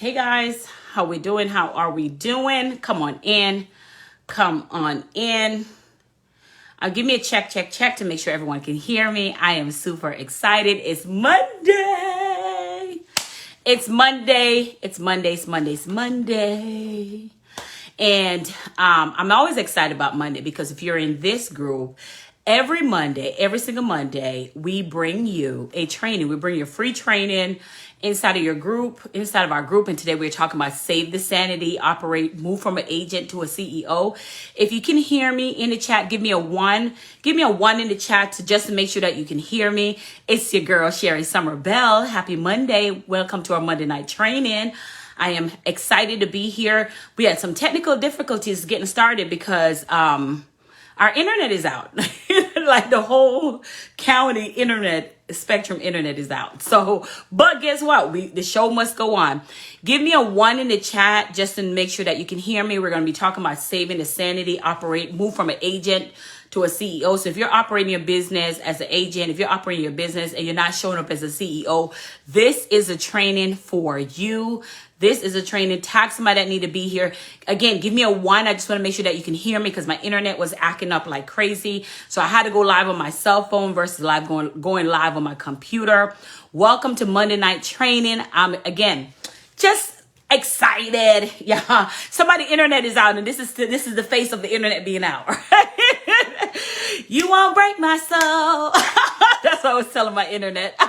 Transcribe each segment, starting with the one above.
Hey guys, how we doing? How are we doing? Come on in. Come on in. Give me a check to make sure everyone can hear me. I am super excited. It's Monday. It's Monday. It's Monday. And I'm always excited about Monday because if you're in this group, every Monday, every single Monday, we bring you a training. We bring you free training inside of your group, inside of our group. And today we're talking about Save the Sanity, move from an agent to a CEO. If you can hear me in the chat, give me a one. Give me a one in the chat just to make sure that you can hear me. It's your girl, Sherry Summer Bell. Happy Monday. Welcome to our Monday night training. I am excited to be here. We had some technical difficulties getting started because our internet is out. Like the whole county internet, Spectrum internet is out. So, but guess what? The show must go on. Give me a one in the chat just to make sure that you can hear me. We're going to be talking about saving the sanity, move from an agent to a CEO. So if you're operating your business as an agent, if you're operating your business and you're not showing up as a CEO, this is a training for you. This is a training. Tag somebody that need to be here. Again, give me a one. I just want to make sure that you can hear me because my internet was acting up like crazy. So I had to go live on my cell phone versus going live on my computer. Welcome to Monday Night Training. Again, just excited. Yeah. Somebody internet is out and this is the face of the internet being out. Right? You won't break my soul. That's what I was telling my internet.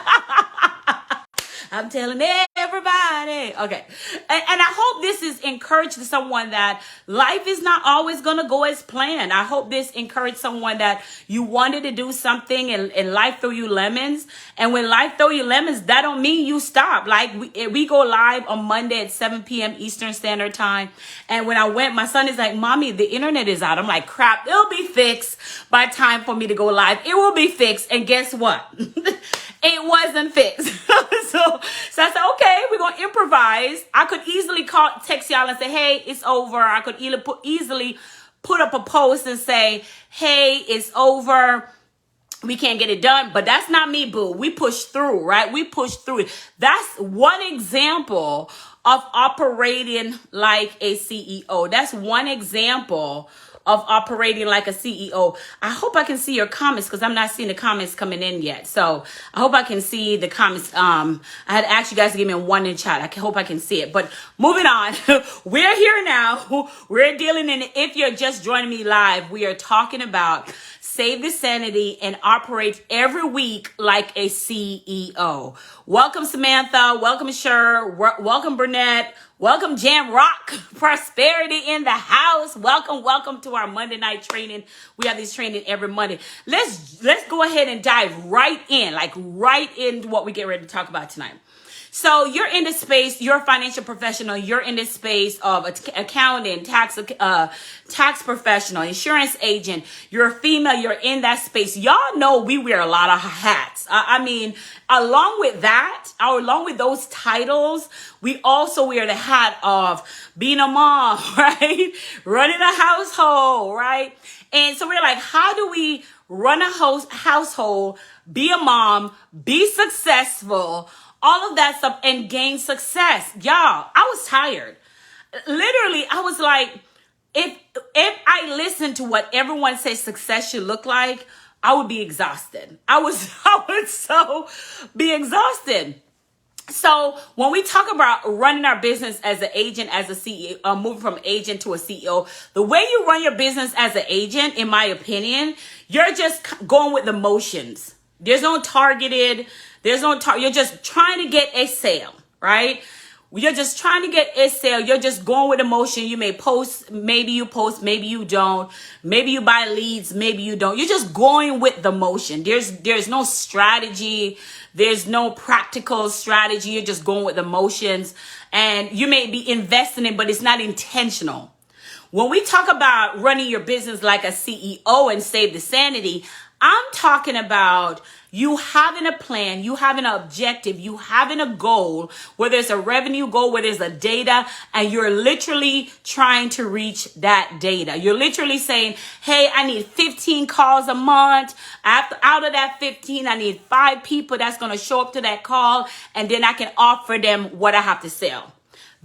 I'm telling everybody. Okay. And I hope this is encouraged to someone that life is not always going to go as planned. I hope this encouraged someone that you wanted to do something and life threw you lemons. And when life throw you lemons, that don't mean you stop. Like we go live on Monday at 7 p.m. Eastern Standard Time. And when I went, my son is like, Mommy, the internet is out. I'm like, crap, it'll be fixed by time for me to go live. It will be fixed. And guess what? It wasn't fixed. So I said, okay, we're going to improvise. I could easily text y'all and say, hey, it's over. I could easily put up a post and say, hey, it's over. We can't get it done. But that's not me, boo. We push through, right? We push through it. That's one example of operating like a CEO. That's one example of operating like a CEO. I hope I can see your comments because I'm not seeing the comments coming in yet. So I hope I can see the comments. I had asked you guys to give me a one in chat. I hope I can see it. But moving on, we're here now. We're dealing in, if you're just joining me live, we are talking about Save the Sanity and operate every week like a CEO. Welcome, Samantha. Welcome, Sher. Welcome, Burnett. Welcome, Jam Rock. Prosperity in the house. Welcome to our Monday night training. We have this training every Monday. Let's go ahead and dive right into what we get ready to talk about tonight. So you're in this space, you're a financial professional, you're in this space of accounting, tax professional, insurance agent, you're a female, you're in that space. Y'all know we wear a lot of hats. Along with those titles, we also wear the hat of being a mom, right? Running a household, right? And so we're like, how do we run a household, be a mom, be successful, all of that stuff, and gain success? Y'all, I was tired. Literally, I was like, if I listened to what everyone says success should look like, I would be exhausted. I would so be exhausted. So when we talk about running our business as an agent, as a CEO, moving from agent to a CEO, the way you run your business as an agent, in my opinion, you're just going with the motions. There's no targeted. You're just trying to get a sale, right? You're just trying to get a sale. You're just going with emotion. You may post, maybe you don't. Maybe you buy leads, maybe you don't. You're just going with the motion. There's no strategy. There's no practical strategy. You're just going with the motions. And you may be investing in, but it's not intentional. When we talk about running your business like a CEO and Save the Sanity, I'm talking about you having a plan, you having an objective, you having a goal, whether it's a revenue goal, whether it's a data, and you're literally trying to reach that data. You're literally saying, hey, I need 15 calls a month. Out of that 15, I need 5 people that's going to show up to that call, and then I can offer them what I have to sell.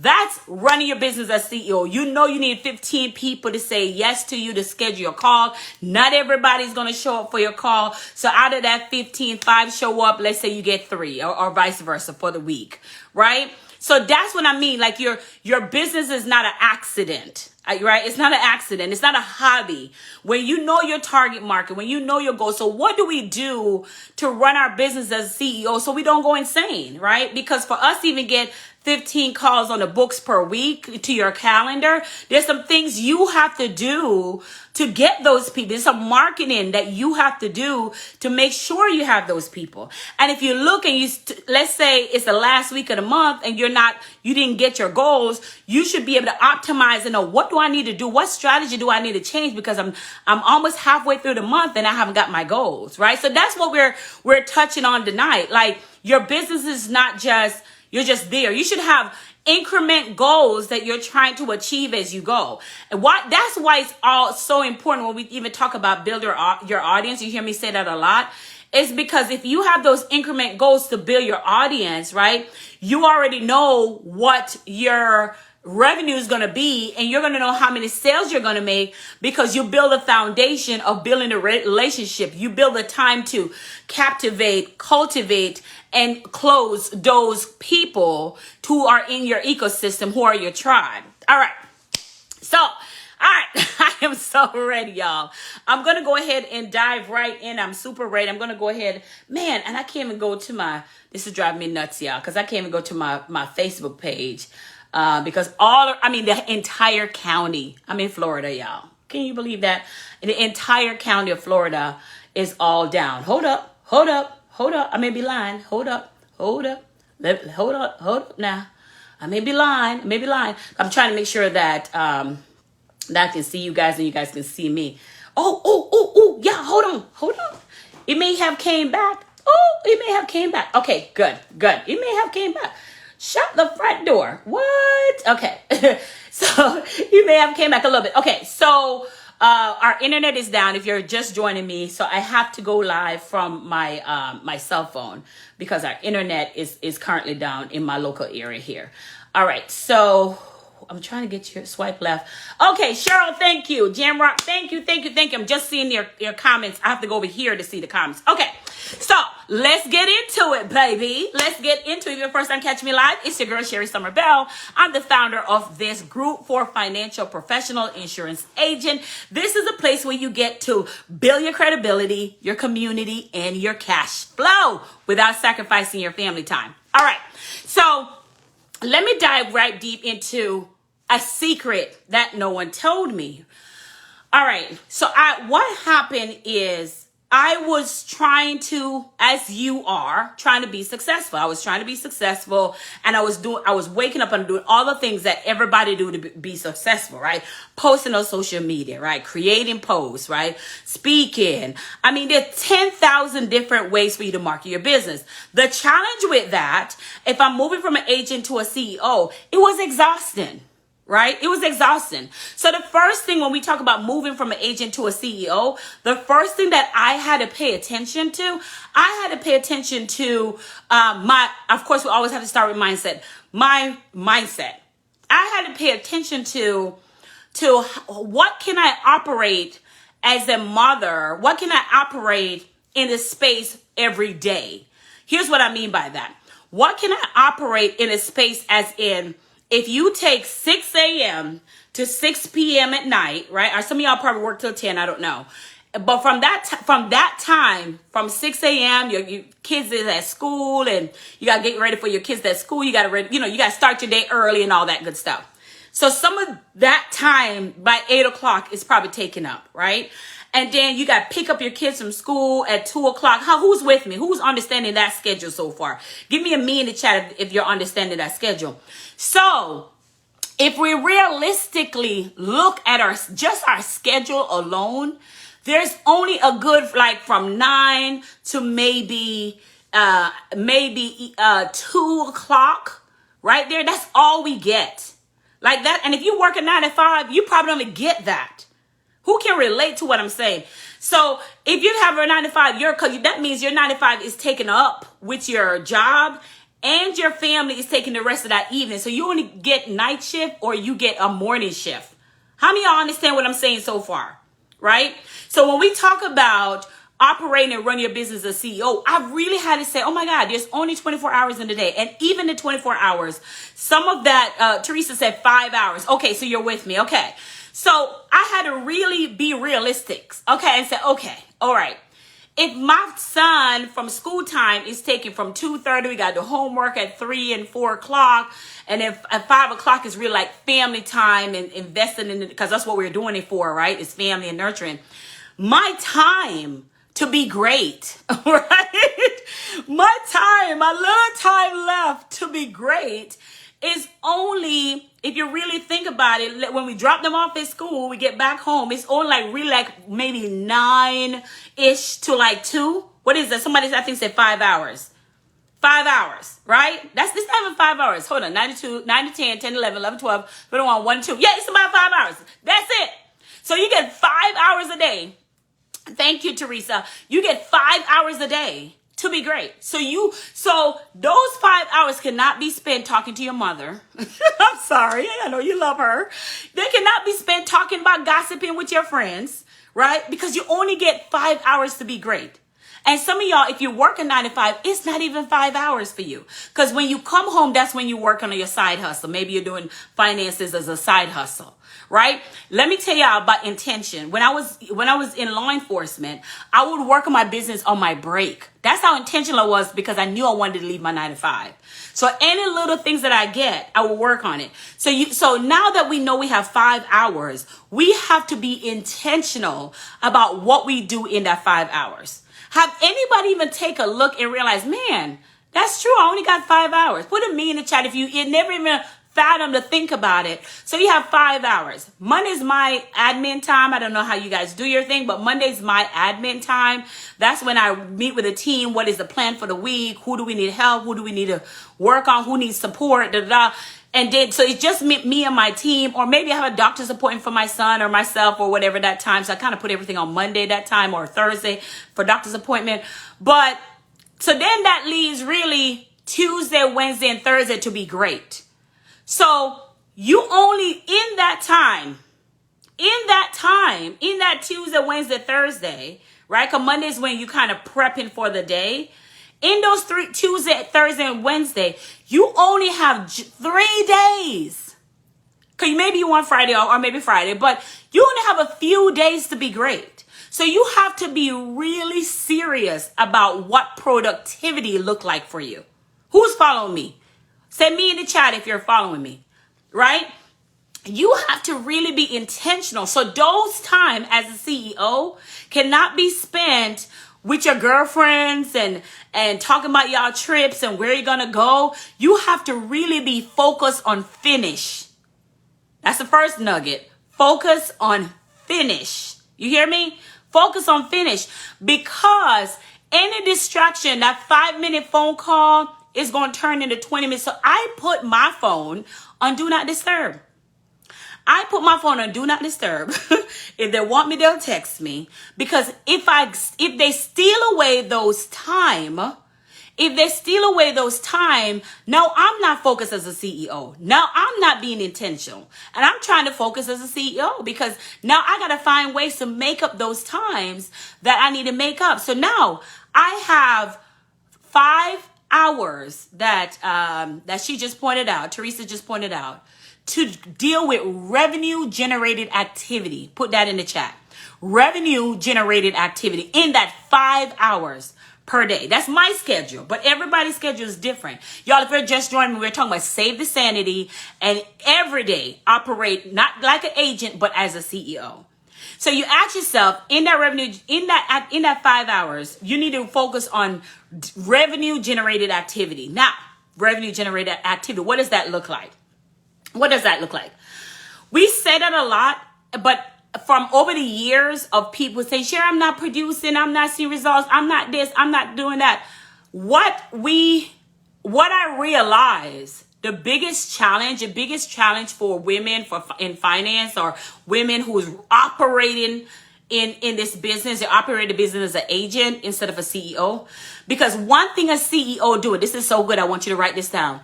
That's running your business as CEO. You know you need 15 people to say yes to you to schedule your call. Not everybody's going to show up for your call. So out of that 15, 5 show up. Let's say you get 3 or vice versa for the week, right? So that's what I mean. Like your business is not an accident. Right? It's not an accident. It's not a hobby. When you know your target market, when you know your goal. So what do we do to run our business as a CEO so we don't go insane, right? Because for us to even get 15 calls on the books per week to your calendar, there's some things you have to do to get those people. There's some marketing that you have to do to make sure you have those people. And if you look and let's say it's the last week of the month and you didn't get your goals, you should be able to optimize and know, what do I need to do? What strategy do I need to change? Because I'm almost halfway through the month and I haven't got my goals, right? So that's what we're touching on tonight. Like, your business is not just, you're just there. You should have increment goals that you're trying to achieve as you go. And that's why it's all so important when we even talk about build your audience. You hear me say that a lot. It's because if you have those increment goals to build your audience, right, you already know what your revenue is going to be, and you're going to know how many sales you're going to make, because you build a foundation of building a relationship. You build the time to captivate, cultivate, and close those people who are in your ecosystem, who are your tribe. All right. So, all right, I am so ready, y'all. I'm going to go ahead and dive right in. I'm super ready. I'm going to go ahead, man, and I can't even go to this is driving me nuts, y'all, because I can't even go to my Facebook page because the entire county, I'm in Florida, y'all. Can you believe that? The entire county of Florida is all down. Hold up. I may be lying. Hold up now. I may be lying. I'm trying to make sure that that I can see you guys and you guys can see me. Oh, yeah, hold on. It may have came back. Okay, good. It may have came back. Shut the front door. What? Okay. So you may have came back a little bit. Okay, so our internet is down if you're just joining me. So I have to go live from my my cell phone because our internet is currently down in my local area here. All right, so I'm trying to get your swipe left. Okay, Cheryl, thank you. Jamrock, thank you. I'm just seeing your comments. I have to go over here to see the comments. Okay, so let's get into it, baby. Let's get into it. If you're the first time catching me live, it's your girl, Sherry Summer Bell. I'm the founder of this group for financial professional insurance agent. This is a place where you get to build your credibility, your community, and your cash flow without sacrificing your family time. All right, so let me dive right deep into a secret that no one told me. All right. So what happened is I was trying to, as you are, trying to be successful. I was trying to be successful, and I was waking up and doing all the things that everybody do to be successful, right? Posting on social media, right? Creating posts, right? Speaking. I mean, there's 10,000 different ways for you to market your business. The challenge with that, if I'm moving from an agent to a CEO, it was exhausting. Right? It was exhausting. So the first thing when we talk about moving from an agent to a CEO, the first thing that I had to pay attention to, of course, we always have to start with mindset. My mindset. I had to pay attention to what can I operate as a mother? What can I operate in this space every day? Here's what I mean by that. What can I operate in a space as in, if you take 6 a.m. to 6 p.m. at night, right? Or some of y'all probably work till 10, I don't know. But from that time, from 6 a.m., your kids is at school, and you got to get ready for your kids at school. You got to start your day early and all that good stuff. So some of that time by 8 o'clock is probably taken up, right? And then you got to pick up your kids from school at 2 o'clock. Who's with me? Who's understanding that schedule so far? Give me a me in the chat if you're understanding that schedule. So if we realistically look at our schedule alone, there's only a good, from 9 to maybe 2 o'clock right there. That's all we get like that. And if you work a 9 to 5, you probably don't even get that. Who can relate to what I'm saying? So if you have a 9 to 5, that means your 9 to 5 is taken up with your job and your family is taking the rest of that evening. So you only get night shift or you get a morning shift. How many of y'all understand what I'm saying so far? Right? So when we talk about operating and running your business as a CEO, I really had to say, oh my God, there's only 24 hours in the day. And even the 24 hours, some of that, Teresa said 5 hours. Okay, so you're with me. Okay. So I had to really be realistic. Okay. And say, okay, all right. If my son from school time is taking from 2:30, we got the homework at 3 and 4 o'clock. And if at 5 o'clock is really like family time and investing in it, because that's what we're doing it for, right? It's family and nurturing. My time to be great, right? My little time left to be great is only, if you really think about it, when we drop them off at school, we get back home, it's only like really like maybe 9-ish to like 2. What is that? Somebody I think said 5 hours. 5 hours, right? That's not even 5 hours. Hold on. 9 to 10, 10, 11, 11, 12, 21, 1, 2. Yeah, it's about 5 hours. That's it. So you get 5 hours a day. Thank you, Teresa. You get 5 hours a day to be great. So those 5 hours cannot be spent talking to your mother. I'm sorry. I know you love her. They cannot be spent talking about gossiping with your friends, right? Because you only get 5 hours to be great. And some of y'all, if you work a 9 to 5, it's not even 5 hours for you. Because when you come home, that's when you work on your side hustle. Maybe you're doing finances as a side hustle, right? Let me tell y'all about intention. When I was in law enforcement, I would work on my business on my break. That's how intentional I was, because I knew I wanted to leave my 9 to 5. So any little things that I get, I will work on it. So now that we know we have 5 hours, we have to be intentional about what we do in that 5 hours. Have anybody even take a look and realize, man, that's true. I only got 5 hours. Put a me in the chat if you never even fathom to think about it. So you have 5 hours. Monday's my admin time. I don't know how you guys do your thing, but Monday's my admin time. That's when I meet with a team. What is the plan for the week? Who do we need help? Who do we need to work on? Who needs support? Da, da, da. And then, so it's just me and my team, or maybe I have a doctor's appointment for my son or myself or whatever that time. So I kind of put everything on Monday that time, or Thursday for doctor's appointment. But so then that leaves really Tuesday, Wednesday, and Thursday to be great. So you only in that Tuesday, Wednesday, Thursday, right? Because Monday is when you kind of prepping for the day. In those 3, Tuesday, Thursday, and Wednesday, you only have 3 days. Because maybe you want Friday or maybe Friday, but you only have a few days to be great. So you have to be really serious about what productivity look like for you. Who's following me? Send me in the chat if you're following me, right? You have to really be intentional. So those time as a CEO cannot be spent with your girlfriends and talking about y'all trips and where you're going to go. You have to really be focused on finish. That's the first nugget. Focus on finish. You hear me? Focus on finish, because any distraction, that 5-minute phone call is going to turn into 20 minutes. So I put my phone on Do Not Disturb. I put my phone on Do Not Disturb. If they want me, they'll text me. Because if they steal away those time, now I'm not focused as a CEO. Now I'm not being intentional. And I'm trying to focus as a CEO, because now I got to find ways to make up those times that I need to make up. So now I have 5 hours that she just pointed out, Teresa just pointed out, to deal with revenue generated activity. Put that in the chat. Revenue generated activity in that 5 hours per day. That's my schedule, but everybody's schedule is different. Y'all, if you're just joining me, we're talking about Save the Sanity and every day operate not like an agent, but as a CEO. So you ask yourself, in that revenue, in that 5 hours, you need to focus on revenue generated activity. Now, revenue generated activity, what does that look like? What does that look like? We say that a lot, but from over the years of people saying, Sherry, I'm not producing, I'm not seeing results, I'm not this, I'm not doing that. What I realize, the biggest challenge for women in finance, or women who's operating in this business. They operate the business as an agent instead of a CEO. Because one thing a CEO do, this is so good, I want you to write this down.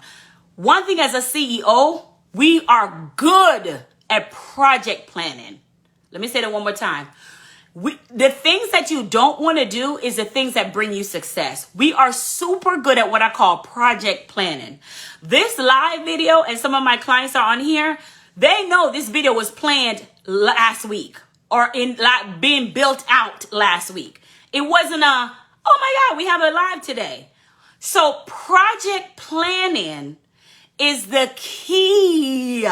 One thing as a CEO, we are good at project planning. Let me say that one more time. The things that you don't want to do is the things that bring you success. We are super good at what I call project planning. This live video, and some of my clients are on here, they know this video was planned last week or being built out last week. It wasn't oh my God, we have a live today. So project planning is the key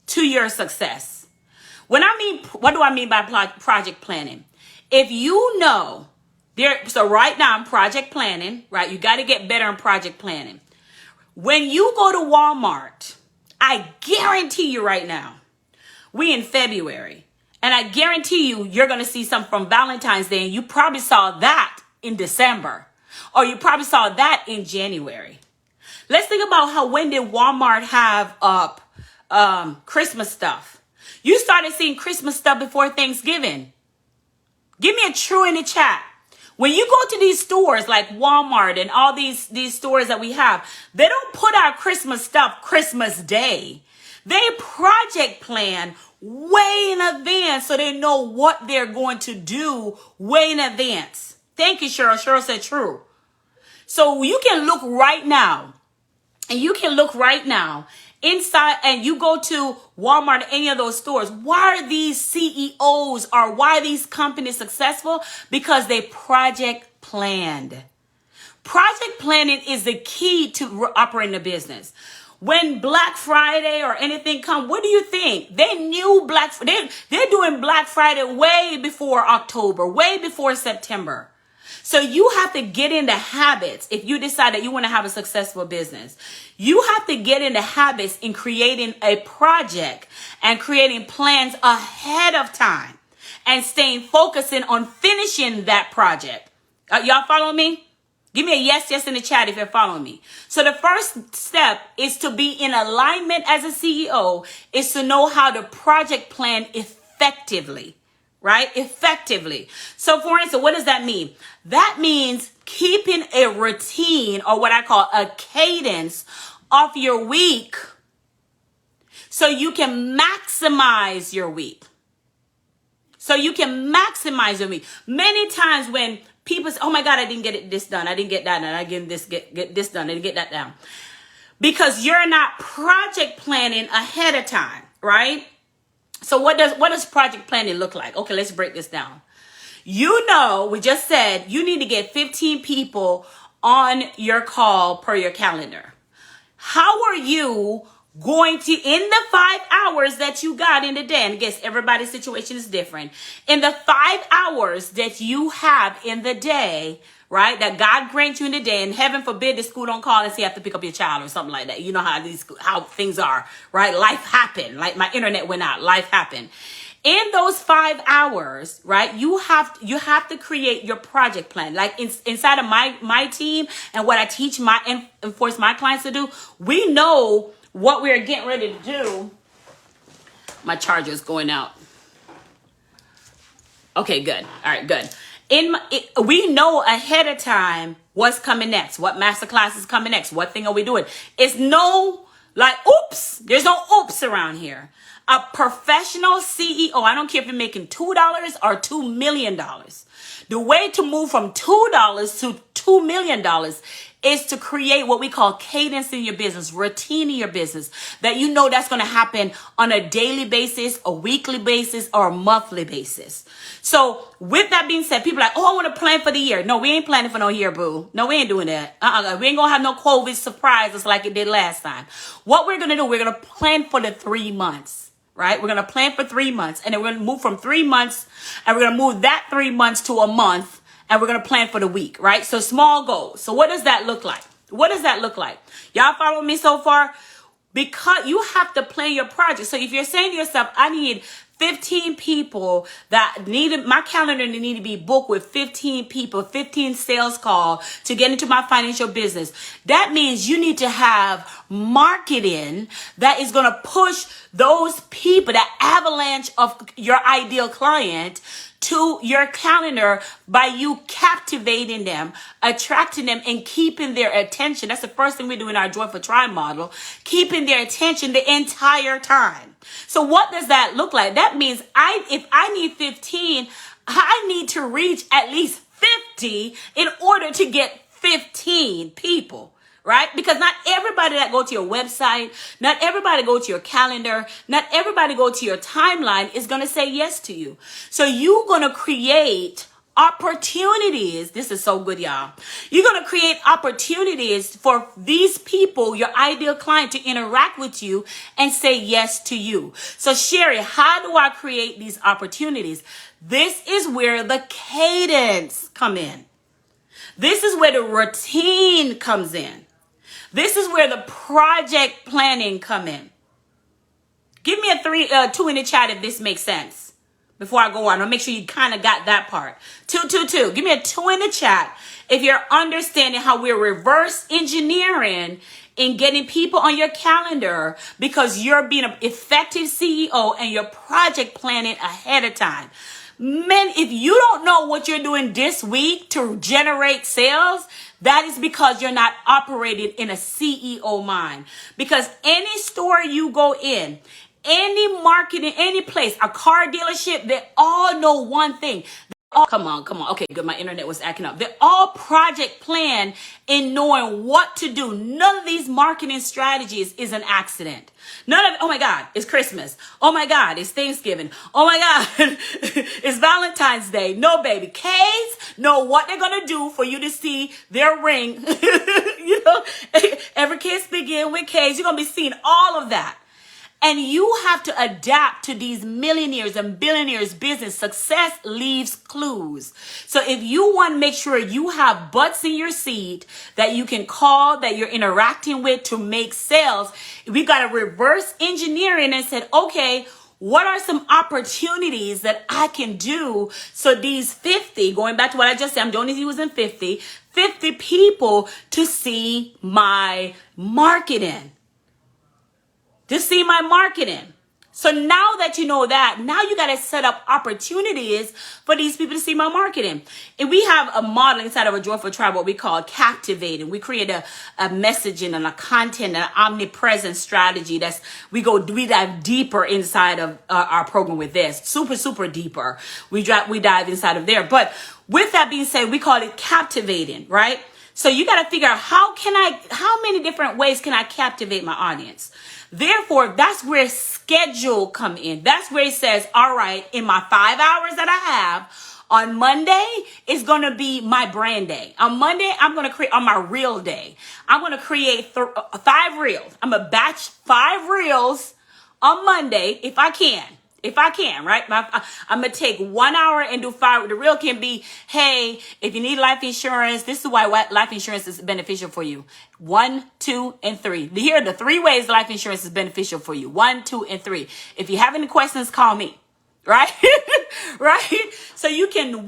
to your success. What do I mean by project planning? If you know so right now I'm project planning, right? You got to get better in project planning. When you go to Walmart, I guarantee you right now, we in February, and I guarantee you're going to see something from Valentine's Day, and you probably saw that in December, or you probably saw that in January. Let's think about when did Walmart have up Christmas stuff? You started seeing Christmas stuff before Thanksgiving. Give me a true in the chat. When you go to these stores like Walmart and all these stores that we have, they don't put out Christmas stuff Christmas Day. They project plan way in advance so they know what they're going to do way in advance. Thank you, Cheryl. Cheryl said true. So you can look right now, and you can look right now inside, and you go to Walmart, any of those stores. Why are these CEOs or why are these companies successful? Because they project planned. Project planning is the key to operating a business. When Black Friday or anything come, what do you think? They knew they're doing Black Friday way before October, way before September. So you have to get into habits. If you decide that you want to have a successful business, you have to get into habits in creating a project and creating plans ahead of time and focusing on finishing that project. Y'all follow me? Give me a yes in the chat if you're following me. So the first step is to be in alignment as a CEO, is to know how to project plan effectively. Right? Effectively. So for instance, what does that mean? That means keeping a routine, or what I call a cadence of your week, so you can maximize your week. Many times when people say, oh my God, I didn't get this done. I didn't get that done. I didn't get this done. I didn't get that done. Because you're not project planning ahead of time, right? So what does project planning look like? Okay, let's break this down. We just said you need to get 15 people on your call per your calendar. How are you going to, in the 5 hours that you got in the day, and I guess everybody's situation is different, in the 5 hours that you have in the day, right, that God grants you in the day, and heaven forbid the school don't call and say you have to pick up your child or something like that. You know how things are, right? Life happened. Like my internet went out. Life happened. In those 5 hours, right, you have to create your project plan. Like inside of my team, and what I teach and force my clients to do, we know what we're getting ready to do. My charger's going out. Okay, good. All right, good. We know ahead of time what's coming next, what masterclass is coming next, what thing are we doing. It's no oops. There's no oops around here. A professional CEO, I don't care if you're making $2 or $2 million. The way to move from $2 to $2 million is to create what we call cadence in your business, routine in your business, that you know that's going to happen on a daily basis, a weekly basis, or a monthly basis. So with that being said, people are like, oh, I want to plan for the year. No, we ain't planning for no year, boo. No, we ain't doing that. We ain't going to have no COVID surprises like it did last time. What we're going to do, we're going to plan for the 3 months. Right? We're going to plan for 3 months, and then we're going to move from 3 months, and we're going to move that 3 months to a month, and we're going to plan for the week, right? So small goals. So what does that look like? What does that look like? Y'all follow me so far? Because you have to plan your project. So if you're saying to yourself, I need 15 people that needed my calendar to need to be booked with 15 people, 15 sales call to get into my financial business. That means you need to have marketing that is going to push those people, that avalanche of your ideal client, to your calendar by you captivating them, attracting them, and keeping their attention. That's the first thing we do in our Joyful Tribe model, keeping their attention the entire time. So what does that look like? That means if I need 15, I need to reach at least 50 in order to get 15 people. Right? Because not everybody that go to your website, not everybody go to your calendar, not everybody go to your timeline is going to say yes to you. So you're going to create opportunities. This is so good, y'all. You're going to create opportunities for these people, your ideal client, to interact with you and say yes to you. So Sherry, how do I create these opportunities? This is where the cadence come in. This is where the routine comes in. This is where the project planning come in. Give me a 2 in the chat if this makes sense. Before I go on, I'll make sure you kind of got that part. 2. Give me a 2 in the chat if you're understanding how we're reverse engineering in getting people on your calendar because you're being an effective CEO and you're project planning ahead of time. Men, if you don't know what you're doing this week to generate sales, that is because you're not operating in a CEO mind. Because any store you go in, any marketing, any place, a car dealership, they all know one thing. Oh, come on. Okay, good. My internet was acting up. They're all project plan in knowing what to do. None of these marketing strategies is an accident. None of it. Oh my God, it's Christmas. Oh my God, it's Thanksgiving. Oh my God, it's Valentine's Day. No, baby. K's know what they're going to do for you to see their ring. You know, every kiss begin with K's. You're going to be seeing all of that. And you have to adapt to these millionaires and billionaires' business. Success leaves clues. So if you want to make sure you have butts in your seat that you can call, that you're interacting with to make sales, we got to reverse engineering and said, okay, what are some opportunities that I can do so these 50, going back to what I just said, I'm only using 50 people to see my marketing. To see my marketing. So now that you know that, now you got to set up opportunities for these people to see my marketing. And we have a model inside of a Joyful Tribe, what we call captivating. We create a messaging and a content, an omnipresent strategy. We dive deeper inside of our program with this. Super deeper. We dive inside of there. But with that being said, we call it captivating, right? So you got to figure out how many different ways can I captivate my audience? Therefore, that's where schedule come in. That's where it says, all right, in my 5 hours that I have, on Monday is going to be my brand day. On Monday, I'm going to create, on my reel day, I'm going to create 5 reels. I'm going to batch 5 reels on Monday if I can. Right? I'm going to take 1 hour and do 5. The reel can be, hey, if you need life insurance, this is why life insurance is beneficial for you. 1, 2, and 3. Here are the 3 ways life insurance is beneficial for you. 1, 2, and 3. If you have any questions, call me. Right? Right? So you can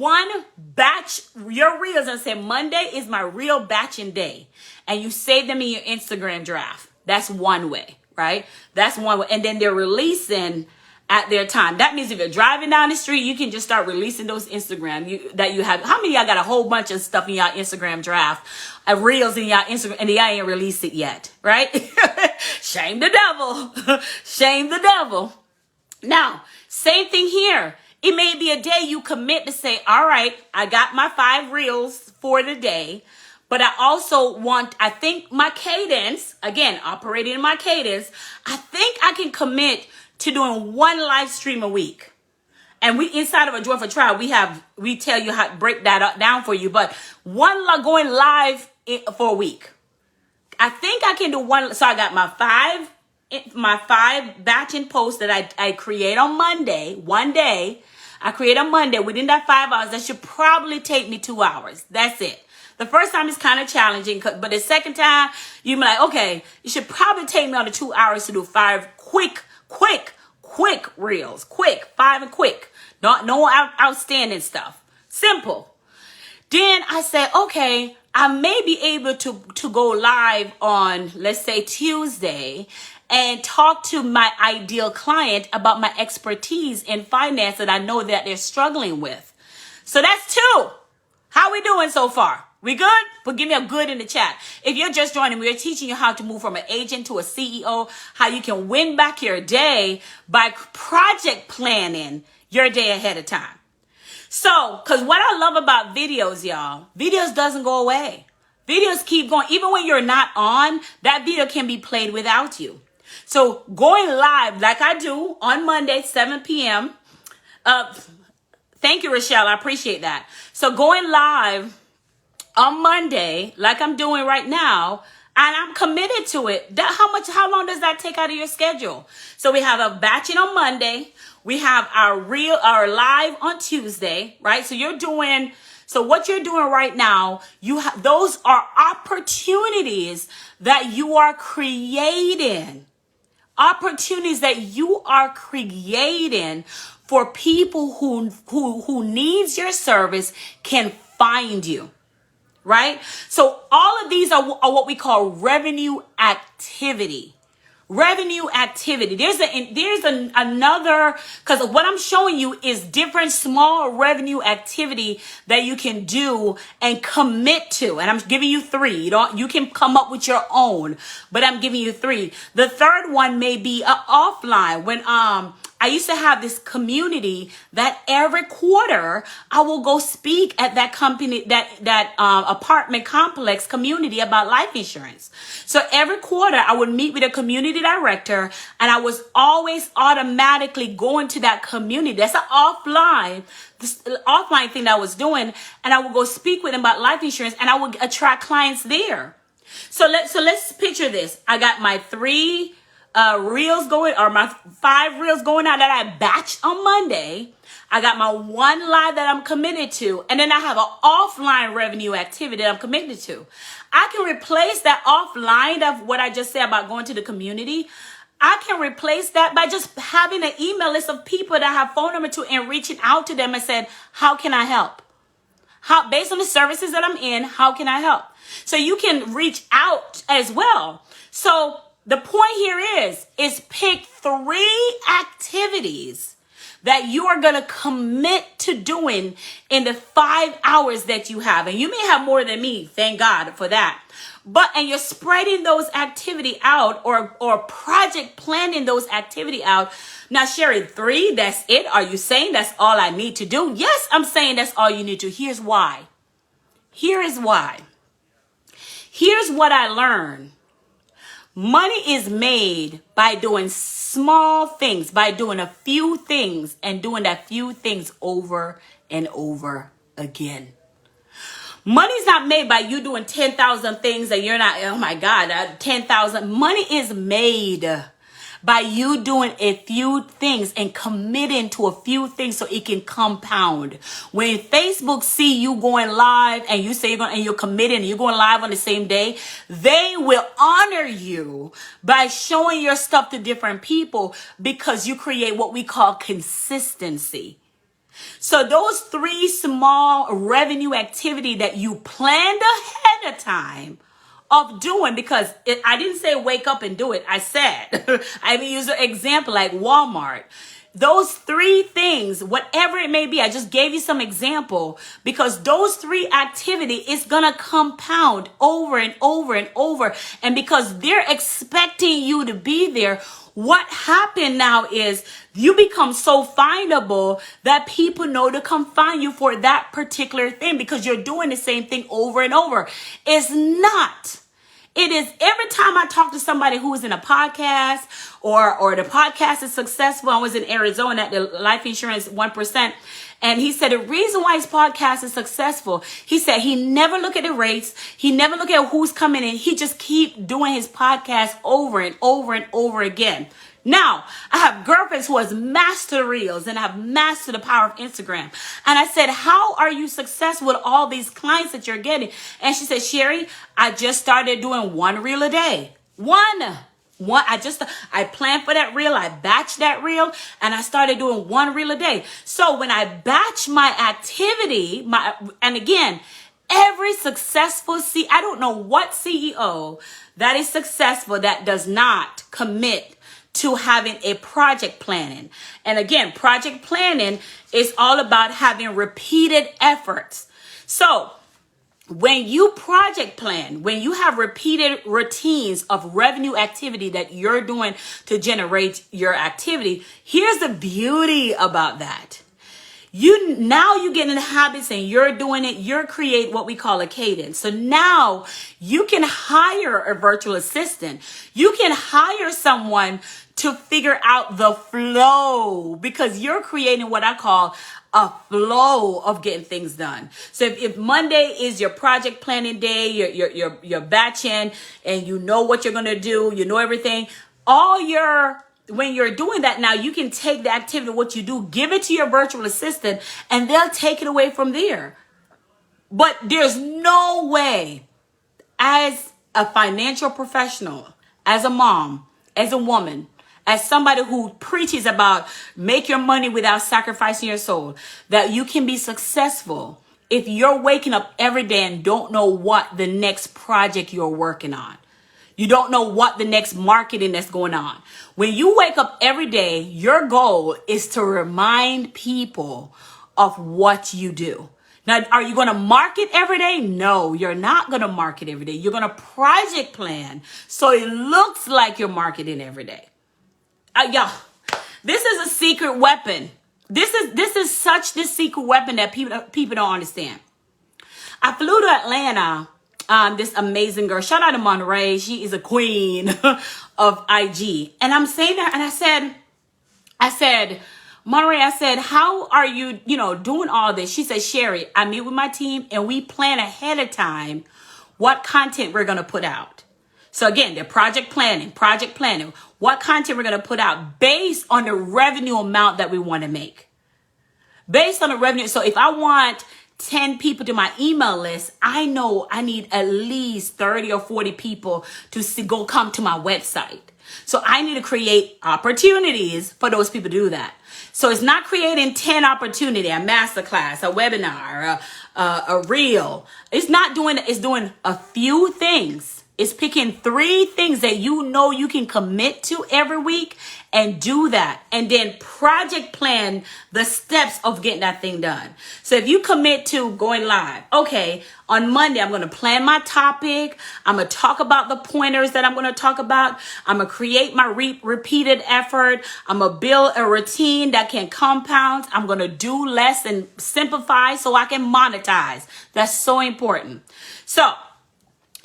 batch your reels and say Monday is my real batching day. And you save them in your Instagram draft. That's one way, right? That's one way. And then they're releasing at their time. That means if you're driving down the street, you can just start releasing those Instagram that you have. How many of y'all got a whole bunch of stuff in y'all Instagram draft, reels in y'all Instagram, and y'all ain't released it yet, right? Shame the devil. Shame the devil. Now, same thing here. It may be a day you commit to say, all right, I got my 5 reels for the day, but I think my cadence, again, operating in my cadence, I think I can commit to doing 1 live stream a week. And we inside of a Joyful Tribe, we tell you how to break that down for you, but going live for a week. I think I can do 1. So I got my 5 batching posts that I create on Monday, one day. I create on Monday. Within that 5 hours, that should probably take me 2 hours. That's it. The first time is kind of challenging, but the second time, you're like, okay, it should probably take me under 2 hours to do 5 quick quick reels, quick, 5 and quick. No outstanding stuff. Simple. Then I said, okay, I may be able to go live on, let's say, Tuesday and talk to my ideal client about my expertise in finance that I know that they're struggling with. So that's 2. How we doing so far? We good? But give me a good in the chat. If you're just joining, we're teaching you how to move from an agent to a CEO, how you can win back your day by project planning your day ahead of time. So, because what I love about videos, y'all, videos doesn't go away. Videos keep going. Even when you're not on, that video can be played without you. So going live like I do on Monday, 7 p.m. Thank you, Rochelle. I appreciate that. So going live on Monday, like I'm doing right now, and I'm committed to it. How long does that take out of your schedule? So we have a batching on Monday. We have our live on Tuesday, right? So what you're doing right now, those are opportunities that you are creating. Opportunities that you are creating for people who needs your service can find you. Right? So all of these are what we call revenue activity. Revenue activity. There's another, because what I'm showing you is different small revenue activity that you can do and commit to. And I'm giving you 3. You can come up with your own, but I'm giving you 3. The third one may be offline. When I used to have this community that every quarter I will go speak at that company, that apartment complex community about life insurance. So every quarter I would meet with a community director, and I was always automatically going to that community. That's an offline thing that I was doing, and I would go speak with them about life insurance, and I would attract clients there. So let's picture this. I got my 3 reels going, or my 5 reels going out that I batched on Monday. I got my 1 live that I'm committed to, and then I have an offline revenue activity that I'm committed to. I can replace that offline of what I just said about going to the community. I can replace that by just having an email list of people that I have phone number to and reaching out to them and said, how can I help? Based on the services that I'm in, how can I help? So you can reach out as well. So the point here is pick 3 activities that you are going to commit to doing in the 5 hours that you have. And you may have more than me, thank God for that. And you're spreading those activity out or project planning those activity out. Now, Sherry, 3, that's it? Are you saying that's all I need to do? Yes, I'm saying that's all you need to. Here's why. Here is why. Here's what I learned. Money is made by doing small things, by doing a few things and doing that few things over and over again. Money's not made by you doing 10,000 things and you're not, oh my God, 10,000. Money is made by you doing a few things and committing to a few things so it can compound. When Facebook see you going live and you say you're committed and you're going live on the same day, they will honor you by showing your stuff to different people because you create what we call consistency. So those 3 small revenue activity that you planned ahead of time of doing, because I didn't say wake up and do it. I said, I use an example like Walmart. Those 3 things, whatever it may be, I just gave you some example because those 3 activity is going to compound over and over and over. And because they're expecting you to be there, what happened now is you become so findable that people know to come find you for that particular thing because you're doing the same thing over and over. It's not. It is every time I talk to somebody who is in a podcast or the podcast is successful. I was in Arizona at the Life Insurance 1%. And he said the reason why his podcast is successful, he said he never look at the rates. He never look at who's coming in. He just keep doing his podcast over and over and over again. Now, I have girlfriends who has mastered reels and have mastered the power of Instagram. And I said, how are you successful with all these clients that you're getting? And she said, Sherry, I just started doing 1 reel a day. 1. I planned for that reel, I batched that reel, and I started doing one reel a day. So when I batch my activity, and again, every successful I don't know what CEO that is successful that does not commit to having a project planning. And again, project planning is all about having repeated efforts. So when you project plan, when you have repeated routines of revenue activity that you're doing to generate your activity, here's the beauty about that. You get in the habits and you're doing it, you're create what we call a cadence. So now you can hire a virtual assistant. You can hire someone to figure out the flow because you're creating what I call a flow of getting things done. So if Monday is your project planning day, you're batching and you know what you're going to do, you know everything, when you're doing that now, you can take the activity, what you do, give it to your virtual assistant, and they'll take it away from there. But there's no way, as a financial professional, as a mom, as a woman, as somebody who preaches about make your money without sacrificing your soul, that you can be successful if you're waking up every day and don't know what the next project you're working on. You don't know what the next marketing that's going on. When you wake up every day, your goal is to remind people of what you do. Now, are you going to market every day? No, you're not going to market every day. You're going to project plan so it looks like you're marketing every day. Y'all, this is a secret weapon. This is such the secret weapon that people don't understand. I flew to Atlanta. This amazing girl, shout out to Monterey. She is a queen of IG. And I'm saying that, and I said, Monterey, I said, how are you, doing all this? She said, Sherry, I meet with my team and we plan ahead of time what content we're going to put out. So again, they're project planning, what content we're going to put out based on the revenue amount that we want to make. Based on the revenue. So if I want 10 people to my email list, I know I need at least 30 or 40 people to come to my website. So I need to create opportunities for those people to do that. So it's not creating 10 opportunity, a masterclass, a webinar, a reel. It's not doing it. It's doing a few things. It's picking 3 things that you know you can commit to every week and do that. And then project plan the steps of getting that thing done. So if you commit to going live, okay, on Monday, I'm going to plan my topic. I'm going to talk about the pointers that I'm going to talk about. I'm going to create my repeated effort. I'm going to build a routine that can compound. I'm going to do less and simplify so I can monetize. That's so important. So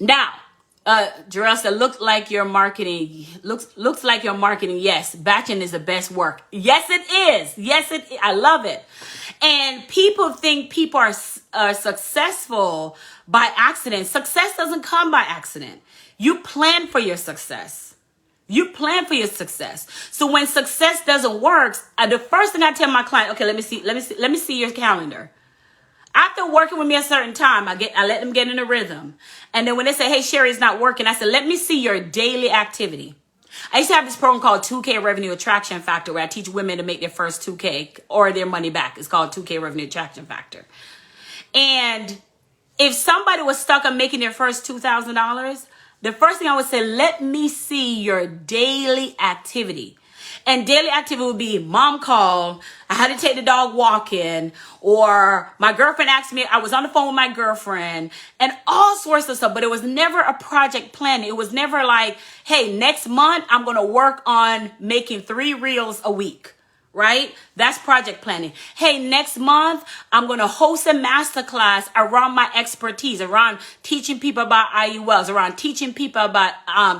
now, Jarrell said, looks like your marketing. Yes, batching is the best work. Yes, it is. I love it. And people think people are successful by accident. Success doesn't come by accident. You plan for your success. So when success doesn't work, the first thing I tell my client, okay, let me see your calendar. After working with me a certain time, I let them get in a rhythm. And then when they say, hey, Sherry, it's not working, I said, let me see your daily activity. I used to have this program called 2K Revenue Attraction Factor, where I teach women to make their first 2K or their money back. It's called 2K Revenue Attraction Factor. And if somebody was stuck on making their first $2,000, the first thing I would say, let me see your daily activity. And daily activity would be mom called, I had to take the dog walking, or my girlfriend asked me, I was on the phone with my girlfriend, and all sorts of stuff. But it was never a project plan. It was never like, hey, next month I'm going to work on making 3 reels a week. Right? That's project planning. Hey, next month, I'm going to host a masterclass around my expertise, around teaching people about IULs, around teaching people about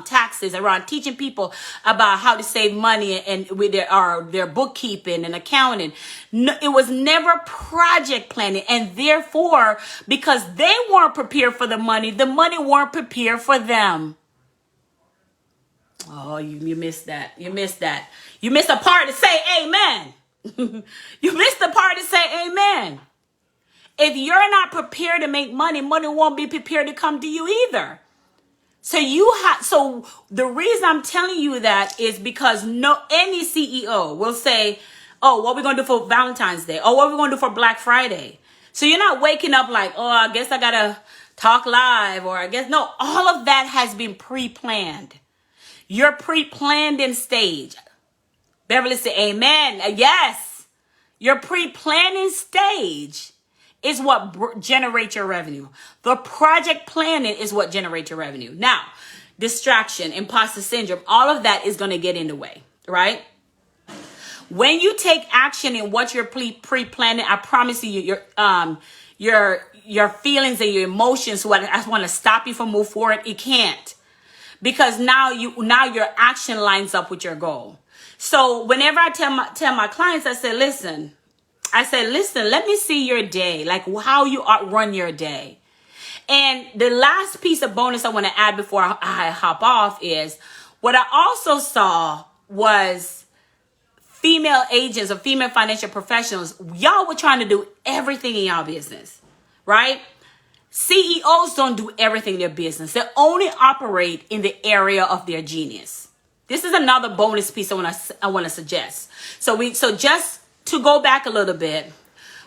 taxes, around teaching people about how to save money and with their bookkeeping and accounting. No, it was never project planning. And therefore, because they weren't prepared for the money weren't prepared for them. Oh, you missed that. You missed a part to say amen. You missed the part to say amen. If you're not prepared to make money, money won't be prepared to come to you either. So the reason I'm telling you that is because any CEO will say, oh, what are we going to do for Valentine's Day? Oh, what are we going to do for Black Friday? So you're not waking up like, oh, I guess I got to talk live, or I guess, no, all of that has been pre-planned. You're pre-planned in stage. Beverly said, amen. Yes. Your pre-planning stage is what generates your revenue. The project planning is what generates your revenue. Now, distraction, imposter syndrome, all of that is going to get in the way, right? When you take action in what you're pre-planning, I promise you, your feelings and your emotions, what I want to stop you from move forward, it can't, because now your action lines up with your goal. So whenever I tell my clients, I say, listen, let me see your day, like how you run your day. And the last piece of bonus I want to add before I hop off is what I also saw was female agents or female financial professionals. Y'all were trying to do everything in y'all business, right? CEOs don't do everything in their business. They only operate in the area of their genius. This is another bonus piece I want to suggest. So just to go back a little bit,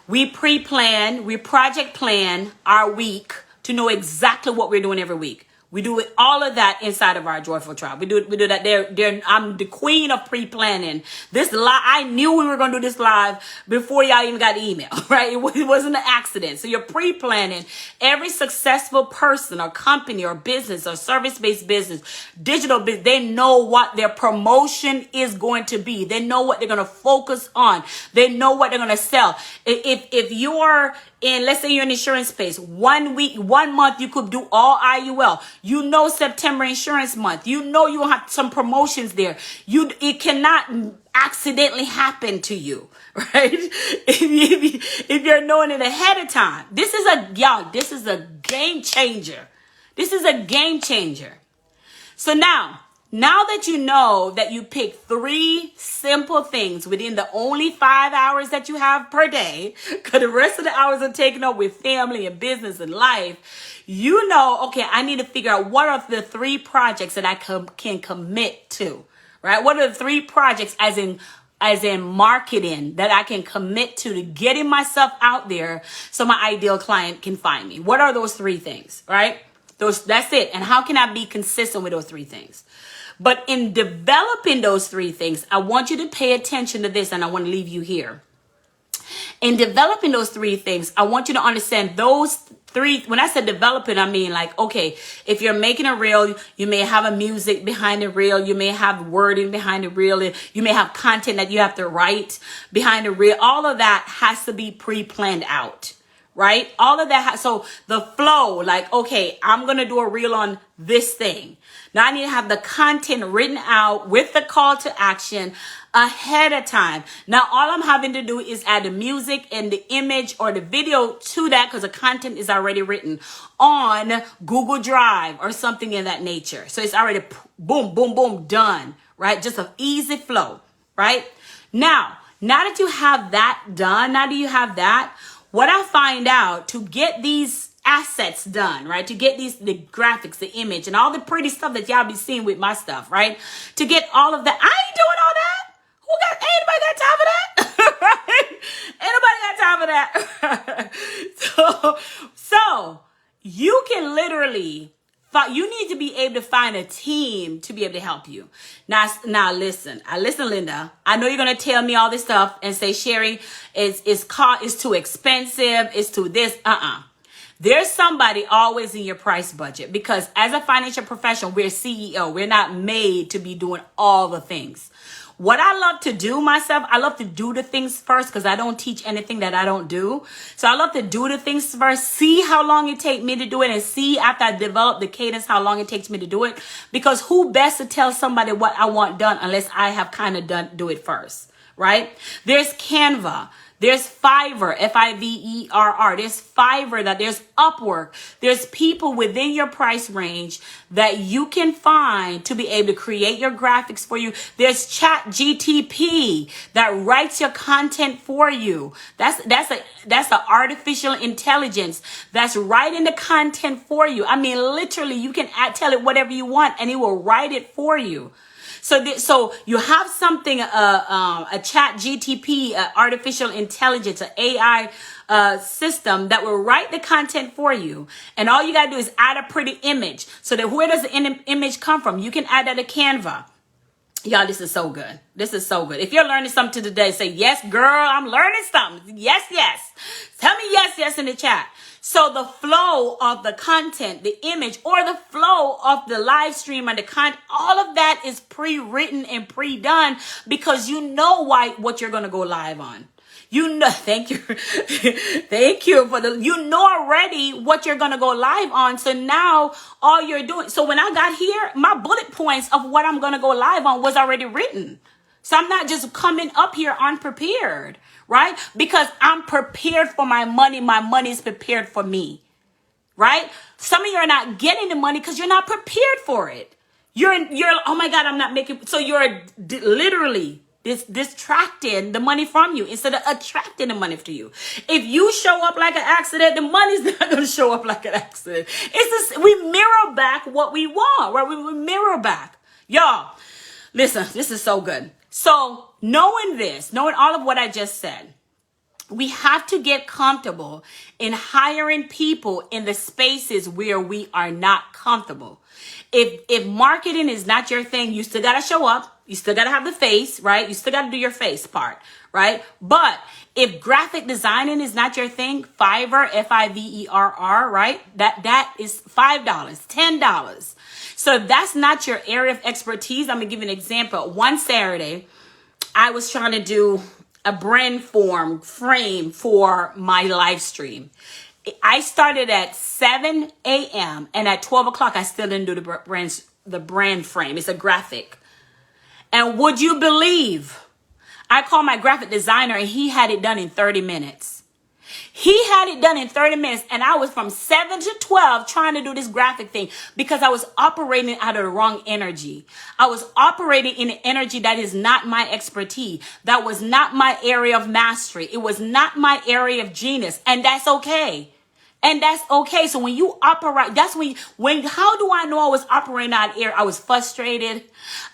we pre-plan, we project plan our week to know exactly what we're doing every week. We do all of that inside of our Joyful Tribe. We do that. I'm the queen of pre-planning. This live, I knew we were going to do this live before y'all even got the email, right? It wasn't an accident. So you're pre-planning. Every successful person or company or business or service-based business, digital business, they know what their promotion is going to be. They know what they're going to focus on. They know what they're going to sell. If you're in, let's say you're in insurance space, 1 week, 1 month, you could do all IUL. You know, September insurance month. You know, you have some promotions there. It cannot accidentally happen to you, right? If you're knowing it ahead of time. This is a game changer. This is a game changer. So now that you know that you pick 3 simple things within the only 5 hours that you have per day, because the rest of the hours are taken up with family and business and life, you know, okay, I need to figure out what are the 3 projects that I can commit to, right? What are the 3 projects as in marketing that I can commit to getting myself out there so my ideal client can find me? What are those 3 things, right? That's it. And how can I be consistent with those 3 things? But in developing those 3 things, I want you to pay attention to this, and I want to leave you here. In developing those 3 things, I want you to understand those 3. When I said developing, I mean like, okay, if you're making a reel, you may have a music behind the reel. You may have wording behind the reel. You may have content that you have to write behind the reel. All of that has to be pre-planned out, right? All of that. So the flow, like, okay, I'm going to do a reel on this thing. Now I need to have the content written out with the call to action ahead of time. Now all I'm having to do is add the music and the image or the video to that, because the content is already written on Google Drive or something in that nature. So it's already boom, boom, boom, done, right? Just an easy flow, right? Now that you have that done, now that you have that, what I find out to get these assets done, right? To get the graphics, the image, and all the pretty stuff that y'all be seeing with my stuff, right? To get all of that. I ain't doing all that. Anybody got time for that? Right? Anybody got time for that? So you can literally, you need to be able to find a team to be able to help you. Now listen, Linda, I know you're going to tell me all this stuff and say, Sherry, it's too expensive. It's too this. There's somebody always in your price budget, because as a financial professional, we're CEO. We're not made to be doing all the things. What I love to do myself, I love to do the things first, because I don't teach anything that I don't do. So I love to do the things first, see how long it takes me to do it, and see after I develop the cadence how long it takes me to do it. Because who best to tell somebody what I want done unless I have kind of do it first, right? There's Canva. There's Fiverr, Fiverr. There's Fiverr, that there's Upwork. There's people within your price range that you can find to be able to create your graphics for you. There's ChatGPT that writes your content for you. That's an artificial intelligence that's writing the content for you. I mean, literally, you can tell it whatever you want and it will write it for you. So you have something, a ChatGPT, artificial intelligence, an AI system that will write the content for you. And all you got to do is add a pretty image. So that where does the image come from? You can add that to Canva. Y'all, this is so good. This is so good. If you're learning something today, say, yes, girl, I'm learning something. Yes, yes. Tell me yes, yes in the chat. So the flow of the content, the image, or the flow of the live stream and the content, all of that is pre-written and pre-done because you know what you're going to go live on. You know, thank you. Thank you for you know already what you're going to go live on. So now all you're doing. So when I got here, my bullet points of what I'm going to go live on was already written. So I'm not just coming up here unprepared, right? Because I'm prepared for my money. My money is prepared for me, right? Some of you are not getting the money because you're not prepared for it. You're, oh my God, I'm not making, so you're literally distracting the money from you instead of attracting the money to you. If you show up like an accident, the money's not going to show up like an accident. It's this, we mirror back what we want, right? We mirror back. Y'all, listen, this is so good. So knowing all of what I just said, we have to get comfortable in hiring people in the spaces where we are not comfortable. If marketing is not your thing, you still got to show up. You still got to have the face, right? You still got to do your face part, right? But if graphic designing is not your thing, Fiverr, Fiverr, right? That is $5, $10. So if that's not your area of expertise, I'm going to give you an example. One Saturday, I was trying to do a brand frame for my live stream. I started at 7 a.m. and at 12 o'clock, I still didn't do the brand frame. It's a graphic. And would you believe, I called my graphic designer and he had it done in 30 minutes. He had it done in 30 minutes and I was from 7 to 12 trying to do this graphic thing because I was operating out of the wrong energy. I was operating in an energy that is not my expertise. That was not my area of mastery. It was not my area of genius. And that's okay. And that's okay. So when you operate, that's when how do I know I was operating out of air? I was frustrated.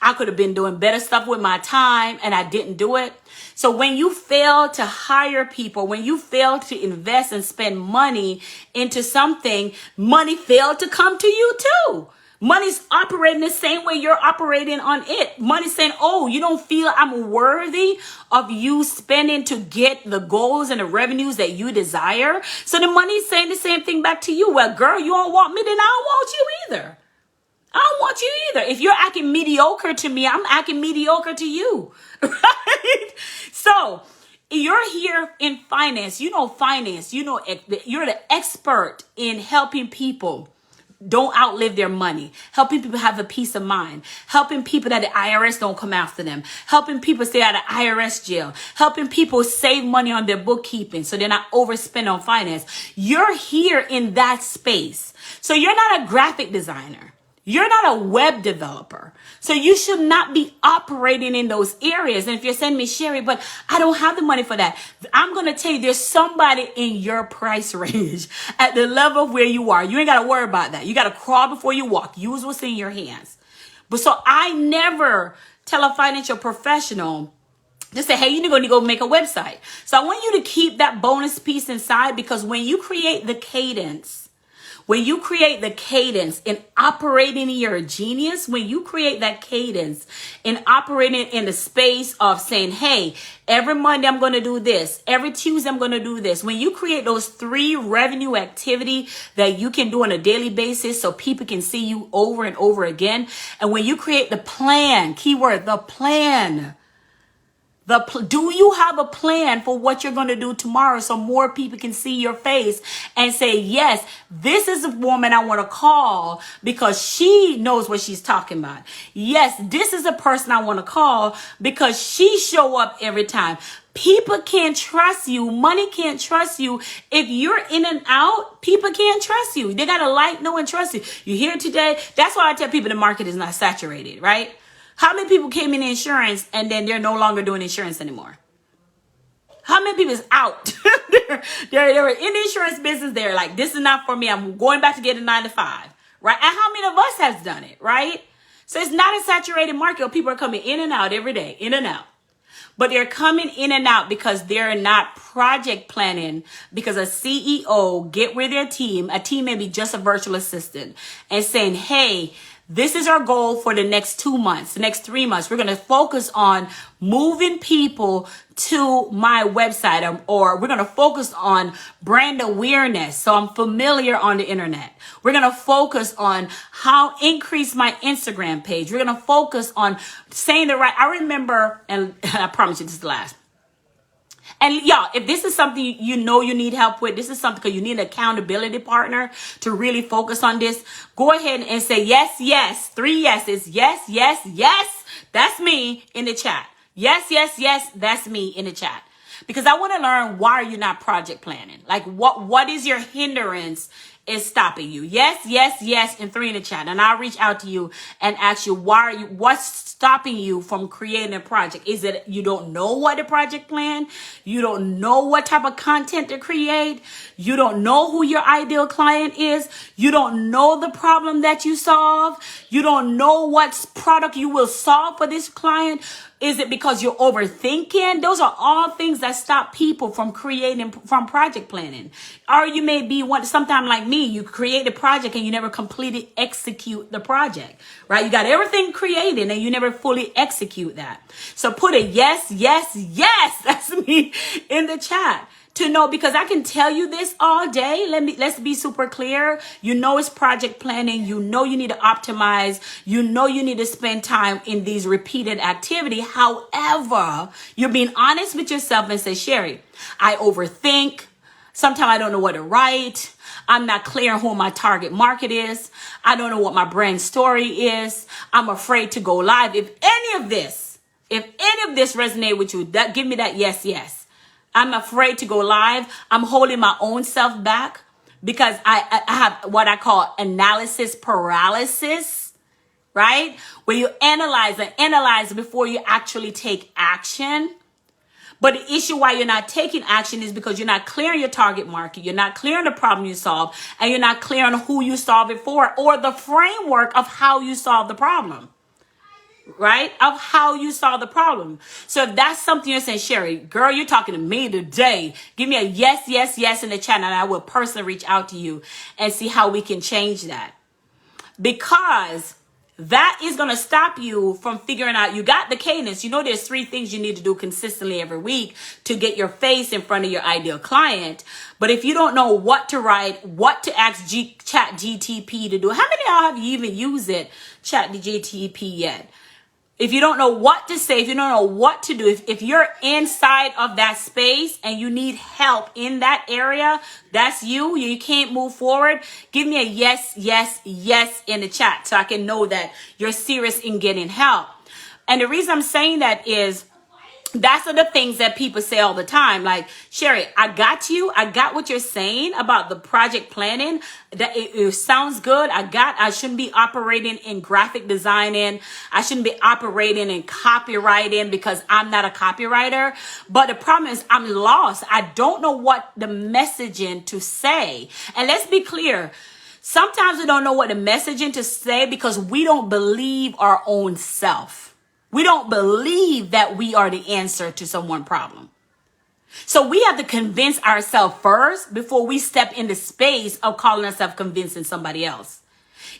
I could have been doing better stuff with my time and I didn't do it. So when you fail to hire people, when you fail to invest and spend money into something, money failed to come to you too. Money's operating the same way you're operating on it. Money's saying, oh, you don't feel I'm worthy of you spending to get the goals and the revenues that you desire. So the money's saying the same thing back to you. Well, girl, you don't want me, then I don't want you either. I don't want you either. If you're acting mediocre to me, I'm acting mediocre to you. Right? So you're here in finance. You know finance. You know you're the expert in helping people don't outlive their money, helping people have a peace of mind, helping people that the IRS don't come after them, helping people stay out of IRS jail, helping people save money on their bookkeeping so they're not overspend on finance. You're here in that space. So you're not a graphic designer. You're not a web developer. So you should not be operating in those areas. And if you're saying, me, Sherry, but I don't have the money for that. I'm going to tell you, there's somebody in your price range at the level where you are. You ain't got to worry about that. You got to crawl before you walk. Use what's in your hands. But so I never tell a financial professional, just say, hey, you're going to go make a website. So I want you to keep that bonus piece inside because when you create the cadence, in operating in your genius, when you create that cadence in operating in the space of saying, hey, every Monday I'm going to do this. Every Tuesday I'm going to do this. When you create those 3 revenue activity that you can do on a daily basis so people can see you over and over again. And when you create the plan, keyword, the plan Do you have a plan for what you're going to do tomorrow so more people can see your face and say, yes, this is a woman I want to call because she knows what she's talking about. Yes, this is a person I want to call because she show up every time. People can't trust you. Money can't trust you. If you're in and out, people can't trust you. They got to like, know, and trust you. You hear today? That's why I tell people the market is not saturated, right? How many people came in insurance and then they're no longer doing insurance anymore? How many people is out? they're in the insurance business. They're like, this is not for me. I'm going back to get a 9-to-5, right? And how many of us has done it, right? So it's not a saturated market. People are coming in and out every day, in and out. But they're coming in and out because they're not project planning, because a CEO get with their team. A team may be just a virtual assistant and saying, hey, this is our goal for the next 2 months, the next 3 months. We're going to focus on moving people to my website, or we're going to focus on brand awareness. So I'm familiar on the internet. We're going to focus on how increase my Instagram page. We're going to focus on saying the right. I remember, and I promise you this is the last. And y'all, if this is something you know you need help with, this is something because you need an accountability partner to really focus on this, go ahead and say yes, yes, 3 yeses, yes, yes, yes, that's me in the chat. Yes, yes, yes, that's me in the chat. Because I want to learn, why are you not project planning? Like what is your hindrance is stopping you? Yes, yes, yes, and 3 in the chat. And I'll reach out to you and ask you, what's stopping you from creating a project? Is it you don't know what the project plan? You don't know what type of content to create? You don't know who your ideal client is? You don't know the problem that you solve? You don't know what product you will solve for this client? Is it because you're overthinking? Those are all things that stop people from creating, from project planning. Or you may be sometime like me, you create a project and you never completely execute the project, right? You got everything created and you never fully execute that. So put a yes, yes, yes, that's me in the chat. To know, because I can tell you this all day. Let's be super clear. You know it's project planning. You know you need to optimize. You know you need to spend time in these repeated activity. However, you're being honest with yourself and say, Sherry, I overthink. Sometimes I don't know what to write. I'm not clear on who my target market is. I don't know what my brand story is. I'm afraid to go live. If any of this resonate with you, give me that yes, yes. I'm afraid to go live. I'm holding my own self back because I have what I call analysis paralysis, right? Where you analyze before you actually take action. But the issue why you're not taking action is because you're not clear on your target market. You're not clear on the problem you solve, and you're not clear on who you solve it for or the framework of how you solve the problem. Right? Of how you solve the problem. So if that's something you're saying, Sherry, girl, you're talking to me today. Give me a yes, yes, yes in the chat, and I will personally reach out to you and see how we can change that. Because that is going to stop you from figuring out, you got the cadence. You know, there's 3 things you need to do consistently every week to get your face in front of your ideal client. But if you don't know what to write, what to ask Chat GTP to do, how many of y'all have you even used it, Chat GTP yet? If you don't know what to say, if you don't know what to do, if you're inside of that space and you need help in that area, that's you can't move forward, give me a yes, yes, yes in the chat so I can know that you're serious in getting help. And the reason I'm saying that is, that's the things that people say all the time. Like, Sherry, I got you. I got what you're saying about the project planning. That it sounds good. I shouldn't be operating in graphic designing. I shouldn't be operating in copywriting because I'm not a copywriter. But the problem is I'm lost. I don't know what the messaging to say. And let's be clear. Sometimes we don't know what the messaging to say because we don't believe our own self. We don't believe that we are the answer to someone's problem. So we have to convince ourselves first before we step in the space of calling ourselves convincing somebody else.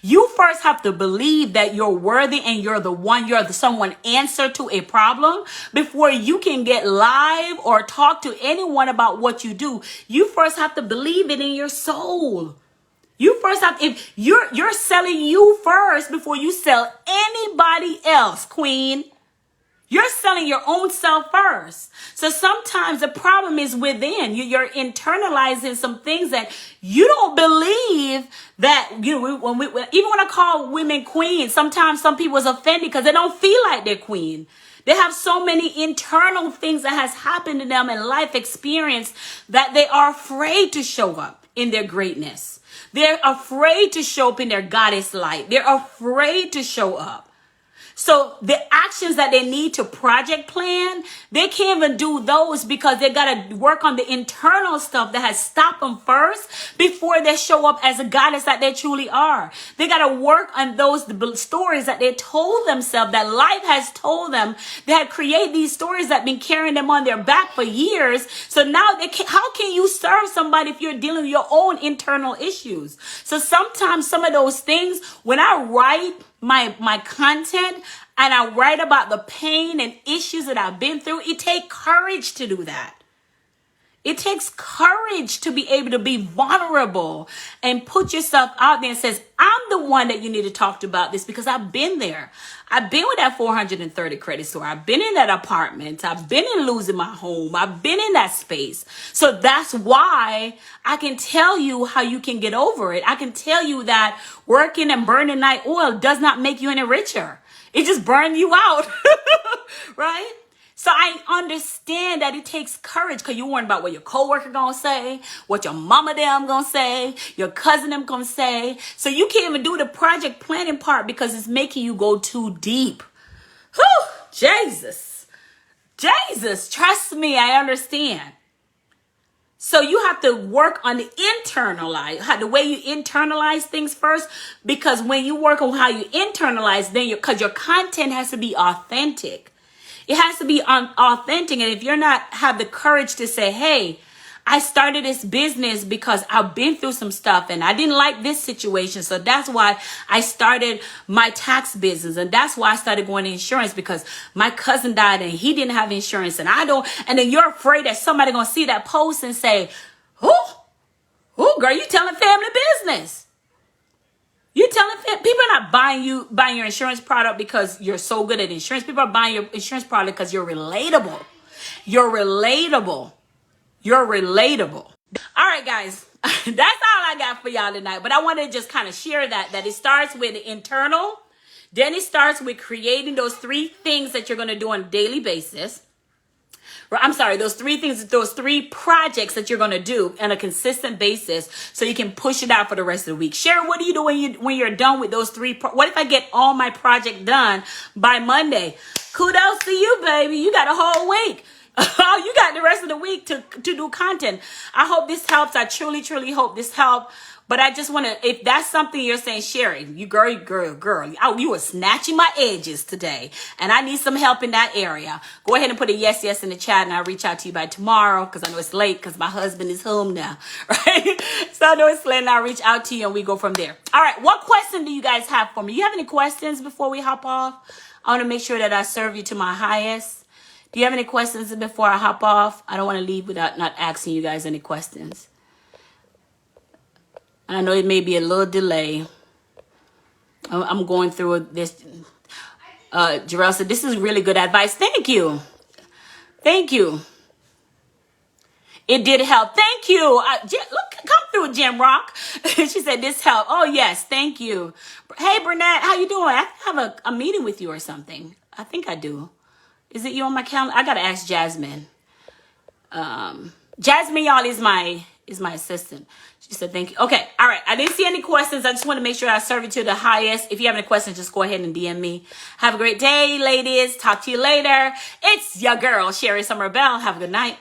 You first have to believe that you're worthy and you're the one, someone answer to a problem before you can get live or talk to anyone about what you do. You first have to believe it in your soul. You first have, if you're selling you first before you sell anybody else, queen. You're selling your own self first. So sometimes the problem is within. You're internalizing some things that you don't believe that, even when I call women queens, sometimes some people is offended because they don't feel like they're queen. They have so many internal things that has happened to them in life experience that they are afraid to show up in their greatness. They're afraid to show up in their goddess light. They're afraid to show up. So the actions that they need to project plan, they can't even do those because they got to work on the internal stuff that has stopped them first before they show up as a goddess that they truly are. They got to work on those stories that they told themselves, that life has told them. They had created these stories that been carrying them on their back for years. So now how can you serve somebody if you're dealing with your own internal issues? So sometimes some of those things, when I write my content and I write about the pain and issues that I've been through, it takes courage to do that. It takes courage to be able to be vulnerable and put yourself out there and says, I'm the one that you need to talk to about this because I've been there. I've been with that 430 credit score. I've been in that apartment. I've been in losing my home. I've been in that space. So that's why I can tell you how you can get over it. I can tell you that working and burning night oil does not make you any richer. It just burns you out, right? So I understand that it takes courage because you're worrying about what your coworker gonna say, what your mama them gonna say, your cousin them gonna say. So you can't even do the project planning part because it's making you go too deep. Whew, Jesus, trust me, I understand. So you have to work on the the way you internalize things first, because when you work on how you internalize, then because your content has to be authentic. It has to be authentic. And if you're not have the courage to say, hey, I started this business because I've been through some stuff and I didn't like this situation. So that's why I started my tax business. And that's why I started going to insurance, because my cousin died and he didn't have insurance and I don't. And then you're afraid that somebody going to see that post and say, who girl, you telling family business. You're telling people are not buying your insurance product because you're so good at insurance. People are buying your insurance product because you're relatable. You're relatable. All right, guys, that's all I got for y'all tonight. But I want to just kind of share that it starts with the internal. Then it starts with creating those 3 things that you're going to do on a daily basis. I'm sorry, those 3 projects that you're going to do on a consistent basis so you can push it out for the rest of the week. Sharon, what do you do when you're done with those 3? What if I get all my project done by Monday? Kudos to you, baby. You got a whole week. You got the rest of the week to do content. I hope this helps. I truly, truly hope this helped. But I just want to, if that's something you're saying, Sherry, you girl, you were snatching my edges today, and I need some help in that area. Go ahead and put a yes in the chat, and I'll reach out to you by tomorrow, because I know it's late, because my husband is home now, right? So I know it's late, and I'll reach out to you, and we go from there. All right, what question do you guys have for me? You have any questions before we hop off? I want to make sure that I serve you to my highest. Do you have any questions before I hop off? I don't want to leave without not asking you guys any questions. And I know it may be a little delay. I'm going through this. Jarrell said, this is really good advice. Thank you. It did help. Thank you. Look, come through, Jim Rock. She said, this helped. Oh, yes. Thank you. Hey, Burnett, how you doing? I have a meeting with you or something. I think I do. Is it you on my calendar? I got to ask Jasmine. Jasmine, y'all, is my assistant. She said, thank you. Okay. All right. I didn't see any questions. I just want to make sure I serve you to the highest. If you have any questions, just go ahead and DM me. Have a great day, ladies. Talk to you later. It's your girl, Sherry Summer Bell. Have a good night.